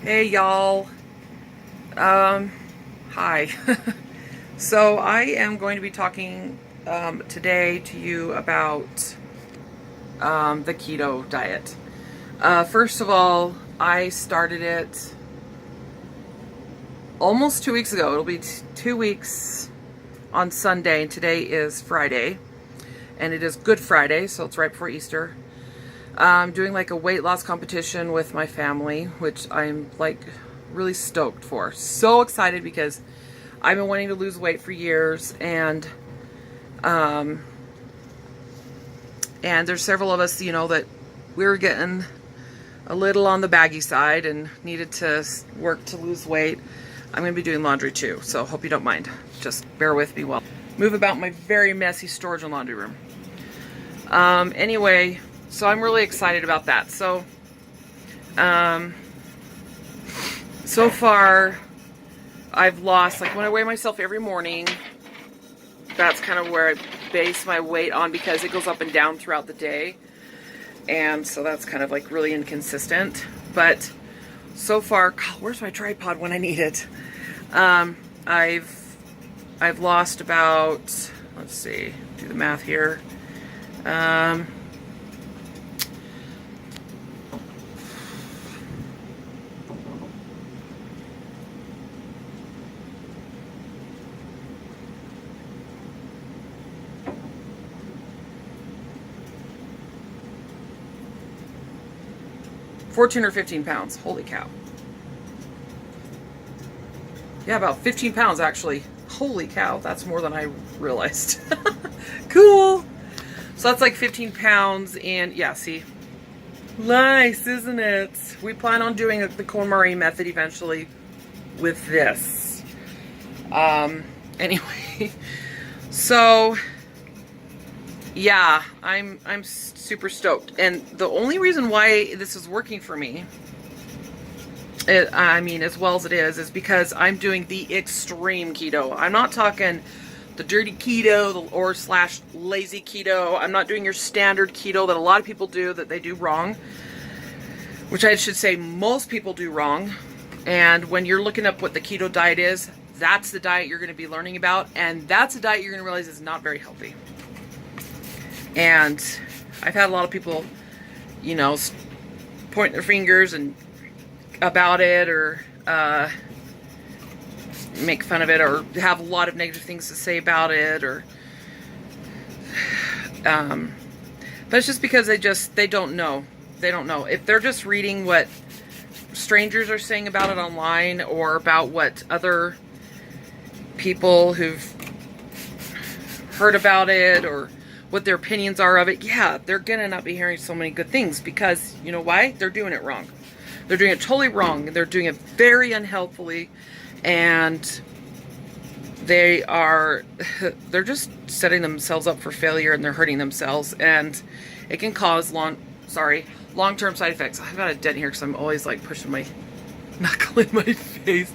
Hey y'all. Hi. So I am going to be talking today to you about the keto diet. First of all, I started it almost 2 weeks ago. It'll be 2 weeks on Sunday, and today is Friday, and it is Good Friday, so it's right before Easter. I'm doing like a weight loss competition with my family, which I'm like really stoked for. So excited because I've been wanting to lose weight for years, and there's several of us, that we're getting a little on the baggy side and needed to work to lose weight. I'm going to be doing laundry too, so hope you don't mind. Just bear with me while I move about my very messy storage and laundry room. Anyway, so I'm really excited about that. So, so far, I've lost, like when I weigh myself every morning, that's kind of where I base my weight on because it goes up and down throughout the day. And so that's kind of like really inconsistent. But so far, God, where's my tripod when I need it? I've lost about, let's see, do the math here. 14 or 15 pounds. Holy cow. Yeah, about 15 pounds actually. Holy cow, that's more than I realized. Cool. So that's like 15 pounds, and yeah, see? Nice, isn't it? We plan on doing the KonMari method eventually with this. Anyway, so yeah, I'm super stoked, and the only reason why this is working for me, as well as it is because I'm doing the extreme keto. I'm not talking the dirty keto or slash lazy keto. I'm not doing your standard keto that a lot of people do, that they do wrong, which I should say most people do wrong. And when you're looking up what the keto diet is, that's the diet you're going to be learning about, and that's a diet you're going to realize is not very healthy. And I've had a lot of people, point their fingers and about it, or make fun of it, or have a lot of negative things to say about it, or but it's just because they don't know. They don't know. If they're just reading what strangers are saying about it online, or about what other people who've heard about it, or what their opinions are of it, yeah, they're gonna not be hearing so many good things, because you know why? They're doing it wrong. They're doing it totally wrong. They're doing it very unhealthily, and they're just setting themselves up for failure, and they're hurting themselves, and it can cause long-term side effects. I've got a dent here because I'm always like pushing my knuckle in my face.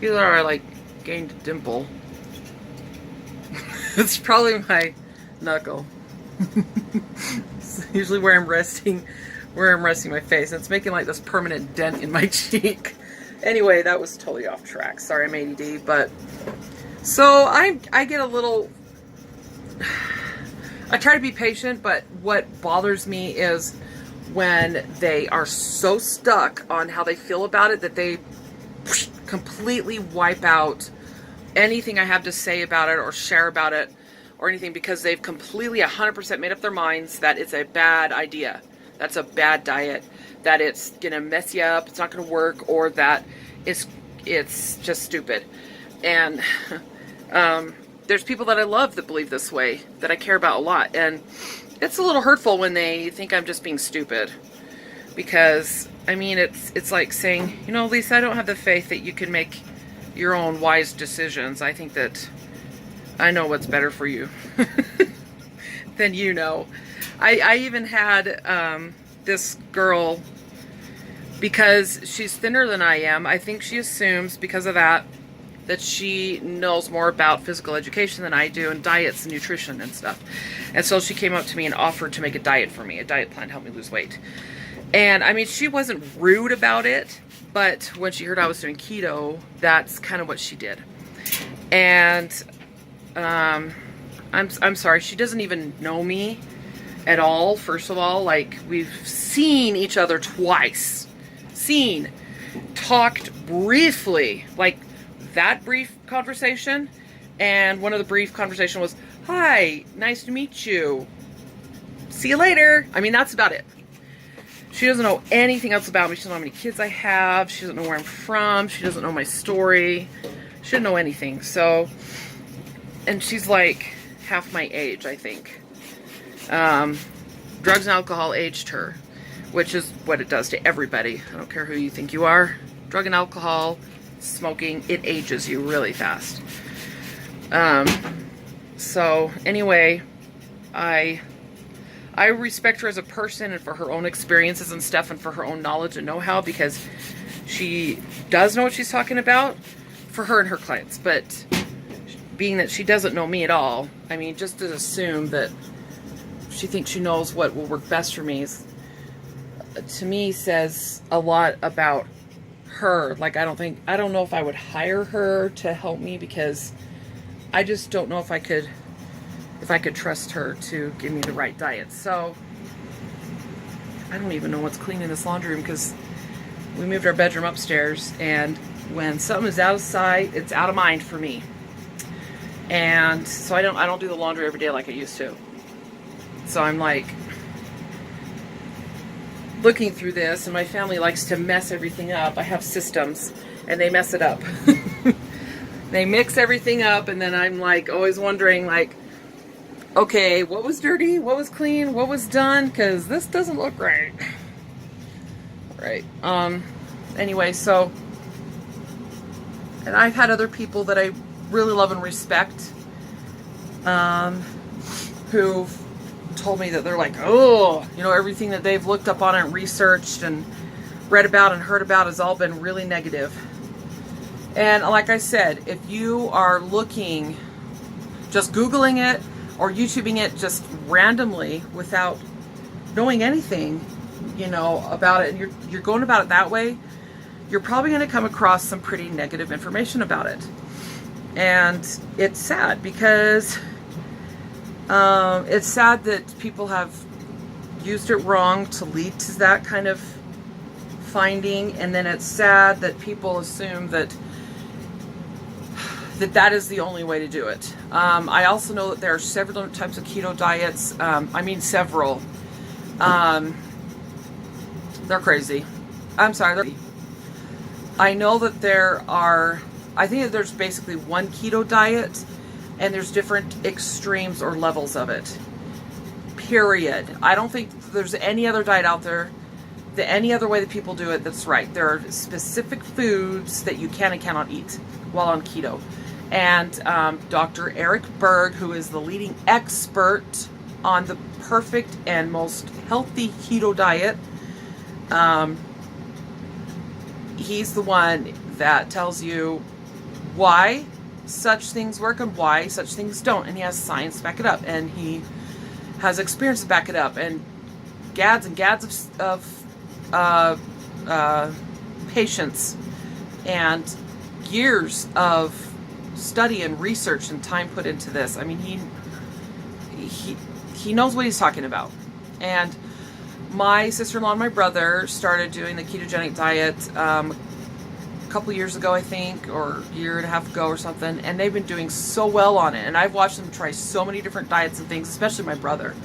Either I like gained a dimple. It's probably my knuckle. It's usually where I'm resting my face, and it's making like this permanent dent in my cheek. Anyway, that was totally off track. Sorry, I'm ADD, but so I get a little, I try to be patient, but what bothers me is when they are so stuck on how they feel about it that they completely wipe out anything I have to say about it or share about it or anything, because they've completely 100% made up their minds that it's a bad idea. That's a bad diet, that it's gonna mess you up, it's not gonna work, or that it's just stupid. And there's people that I love that believe this way, that I care about a lot, and it's a little hurtful when they think I'm just being stupid, because it's like saying, Lisa, I don't have the faith that you can make your own wise decisions. I think that I know what's better for you than you know. I even had this girl, because she's thinner than I am, I think she assumes because of that she knows more about physical education than I do, and diets and nutrition and stuff. And so she came up to me and offered to make a diet for me, a diet plan to help me lose weight. And she wasn't rude about it, But when she heard I was doing keto, that's kind of what she did. And I'm sorry, she doesn't even know me at all. First of all, like, we've seen each other twice. Talked briefly, like that brief conversation. And one of the brief conversation was, "Hi, nice to meet you. See you later." I mean, that's about it. She doesn't know anything else about me. She doesn't know how many kids I have. She doesn't know where I'm from. She doesn't know my story. She doesn't know anything. So, and she's like half my age, I think. Drugs and alcohol aged her, which is what it does to everybody. I don't care who you think you are. Drug and alcohol, smoking, it ages you really fast. So anyway, I respect her as a person and for her own experiences and stuff and for her own knowledge and know-how, because she does know what she's talking about for her and her clients. But being that she doesn't know me at all, I mean, just to assume that she thinks she knows what will work best for me is, to me, says a lot about her. Like, I don't know if I would hire her to help me, because I just don't know if I could trust her to give me the right diet. So I don't even know what's clean in this laundry room, because we moved our bedroom upstairs, and when something is out of sight, it's out of mind for me. And so I don't do the laundry every day like I used to. So I'm like looking through this, and my family likes to mess everything up. I have systems, and they mess it up. They mix everything up, and then I'm like always wondering, like, okay, what was dirty? What was clean? What was done? Because this doesn't look right. Right. Anyway, so, and I've had other people that I really love and respect, who've told me that they're like, oh, you know, everything that they've looked up on and researched and read about and heard about has all been really negative. And like I said, if you are looking, just Googling it or YouTubing it just randomly without knowing anything, you know, about it, and you're going about it that way, you're probably going to come across some pretty negative information about it. And it's sad, because it's sad that people have used it wrong to lead to that kind of finding, and then it's sad that people assume that that is the only way to do it. I also know that there are several different types of keto diets. I mean, several. They're crazy. I'm sorry. I know that I think that there's basically one keto diet, and there's different extremes or levels of it. Period. I don't think there's any other diet out there, any other way that people do it that's right. There are specific foods that you can and cannot eat while on keto. And Dr. Eric Berg, who is the leading expert on the perfect and most healthy keto diet, he's the one that tells you why such things work and why such things don't. And he has science to back it up. And he has experience to back it up. And gads and gads of patience and years of study and research and time put into this. I mean, he knows what he's talking about. And my sister-in-law and my brother started doing the ketogenic diet a couple years ago, I think, or a year and a half ago or something, and they've been doing so well on it. And I've watched them try so many different diets and things, especially my brother.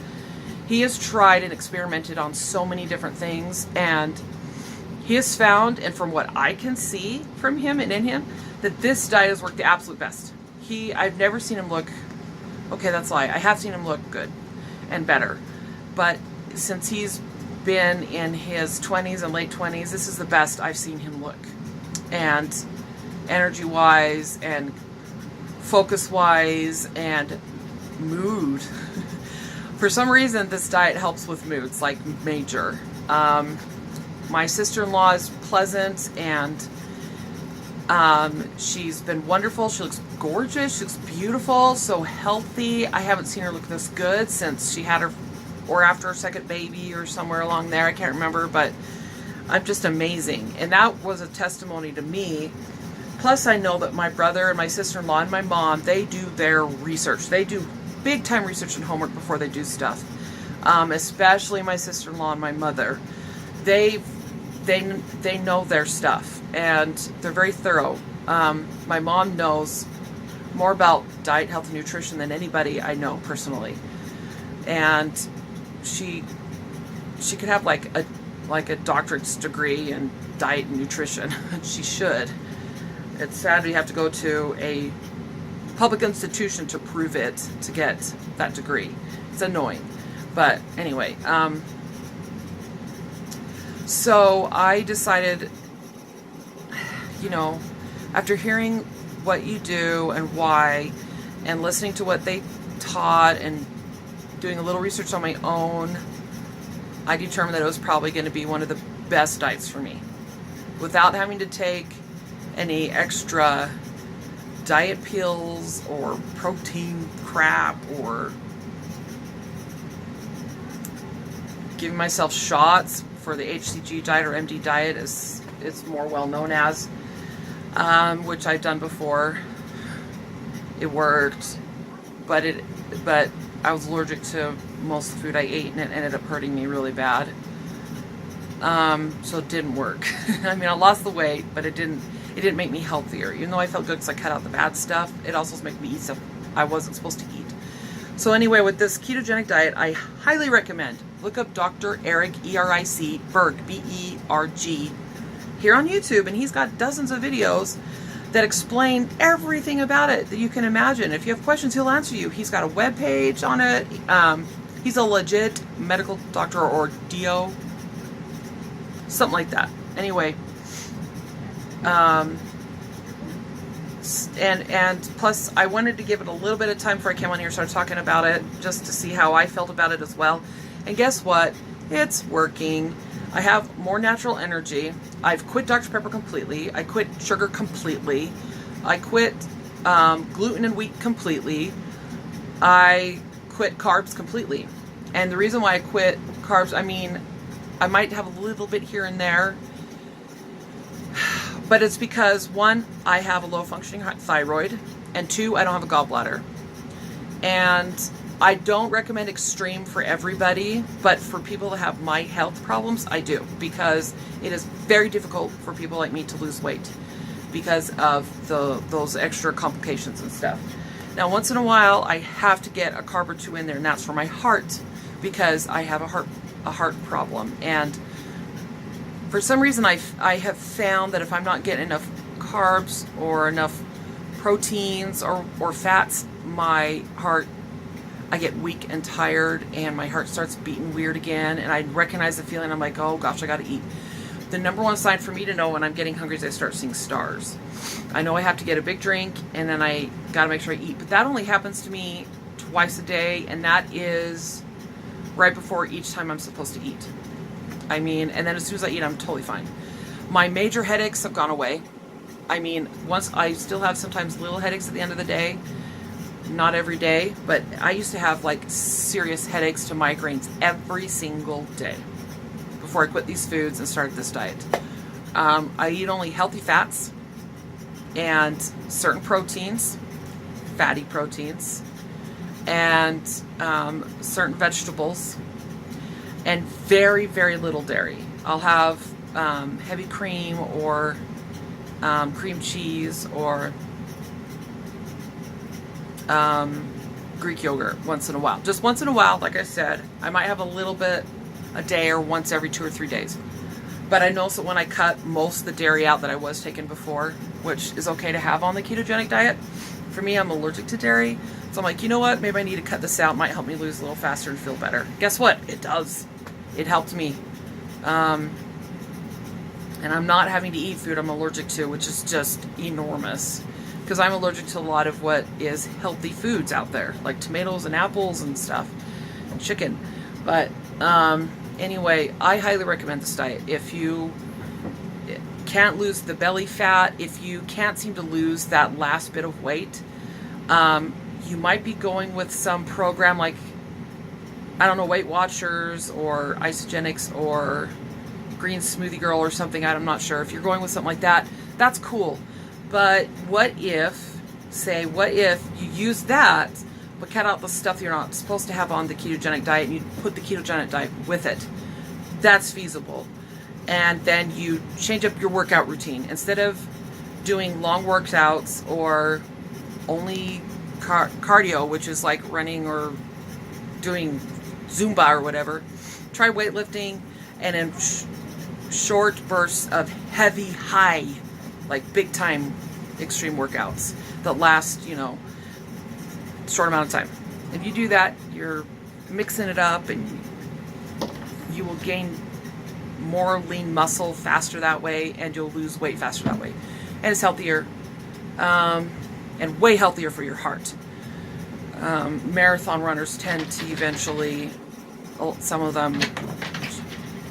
He has tried and experimented on so many different things, and he has found, and from what I can see from him and in him, that this diet has worked the absolute best. I've never seen him look, okay, that's a lie. I have seen him look good and better. But since he's been in his 20s and late 20s, this is the best I've seen him look. And energy-wise and focus-wise and mood. For some reason, this diet helps with moods, like major. My sister-in-law is pleasant, and she's been wonderful. She looks gorgeous. She looks beautiful, so healthy. I haven't seen her look this good since she had her, or after her second baby, or somewhere along there. I can't remember, but I'm just amazing. And that was a testimony to me. Plus, I know that my brother and my sister-in-law and my mom, they do their research. They do big time research and homework before they do stuff. Especially my sister-in-law and my mother. They know their stuff, and they're very thorough. My mom knows more about diet, health, and nutrition than anybody I know personally. And she could have like a doctorate's degree in diet and nutrition. She should. It's sad we have to go to a public institution to prove it, to get that degree. It's annoying. But anyway, so I decided, after hearing what you do and why, and listening to what they taught and doing a little research on my own, I determined that it was probably going to be one of the best diets for me, without having to take any extra diet pills or protein crap or giving myself shots for the HCG diet, or MD diet as it's more well known as, which I've done before. It worked, but I was allergic to most of the food I ate, and it ended up hurting me really bad. So it didn't work. I mean, I lost the weight, but it didn't make me healthier. Even though I felt good because I cut out the bad stuff, it also was making me eat stuff I wasn't supposed to eat. So anyway, with this ketogenic diet, I highly recommend, look up Dr. Eric, E-R-I-C, Berg, B-E-R-G, here on YouTube, and he's got dozens of videos that explain everything about it that you can imagine. If you have questions, he'll answer you. He's got a web page on it. He's a legit medical doctor, or DO, something like that. Anyway, and plus I wanted to give it a little bit of time before I came on here and started talking about it, just to see how I felt about it as well. And guess what? It's working. I have more natural energy. I've quit Dr. Pepper completely. I quit sugar completely. I quit gluten and wheat completely. I quit carbs completely. And the reason why I quit carbs, I mean, I might have a little bit here and there, but it's because, one, I have a low functioning thyroid, and two, I don't have a gallbladder. And I don't recommend extreme for everybody, but for people that have my health problems, I do, because it is very difficult for people like me to lose weight because of those extra complications and stuff. Now, once in a while, I have to get a carb or two in there, and that's for my heart, because I have a heart problem. And for some reason, I have found that if I'm not getting enough carbs or enough proteins or fats, my heart, I get weak and tired, and my heart starts beating weird again, and I recognize the feeling. I'm like, oh gosh, I gotta eat. The number one sign for me to know when I'm getting hungry is I start seeing stars. I know I have to get a big drink, and then I gotta make sure I eat. But that only happens to me twice a day, and that is right before each time I'm supposed to eat. I mean, and then as soon as I eat, I'm totally fine. My major headaches have gone away. I mean, once I still have sometimes little headaches at the end of the day, not every day, but I used to have like serious headaches to migraines every single day before I quit these foods and started this diet. I eat only healthy fats and certain proteins, fatty proteins, and certain vegetables, and very, very little dairy. I'll have heavy cream or cream cheese or Greek yogurt once in a while. Just once in a while, like I said. I might have a little bit a day or once every 2 or 3 days. But I noticed that when I cut most of the dairy out that I was taking before, which is okay to have on the ketogenic diet, for me, I'm allergic to dairy. So I'm like, you know what? Maybe I need to cut this out. It might help me lose a little faster and feel better. Guess what? It does. It helped me. And I'm not having to eat food I'm allergic to, which is just enormous. Because I'm allergic to a lot of what is healthy foods out there, like tomatoes and apples and stuff, and chicken. But anyway, I highly recommend this diet. If you can't lose the belly fat, if you can't seem to lose that last bit of weight, you might be going with some program like, I don't know, Weight Watchers or Isogenics or green smoothie girl or something. I'm not sure. If you're going with something like that, that's cool. But what if you use that, but cut out the stuff you're not supposed to have on the ketogenic diet, and you put the ketogenic diet with it? That's feasible. And then you change up your workout routine. Instead of doing long workouts or only cardio, which is like running or doing Zumba or whatever, try weightlifting, and in short bursts of heavy, high, like big time extreme workouts that last, short amount of time. If you do that, you're mixing it up, and you will gain more lean muscle faster that way, and you'll lose weight faster that way. And it's healthier, and way healthier for your heart. Marathon runners tend to eventually, some of them,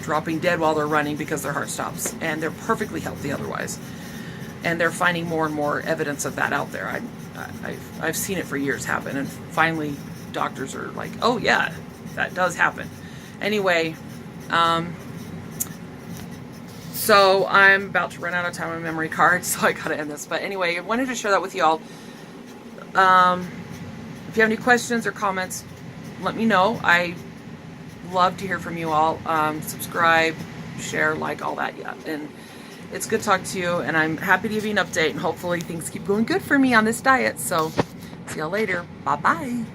dropping dead while they're running because their heart stops, and they're perfectly healthy otherwise. And they're finding more and more evidence of that out there. I've seen it for years happen, and finally doctors are like, oh yeah, that does happen. Anyway, so I'm about to run out of time on memory card, so I gotta end this. But anyway, I wanted to share that with you all. If you have any questions or comments, let me know. I love to hear from you all. Subscribe, share, like, all that. Yeah, and it's good to talk to you, and I'm happy to give you an update, and hopefully things keep going good for me on this diet. So see y'all later. Bye bye.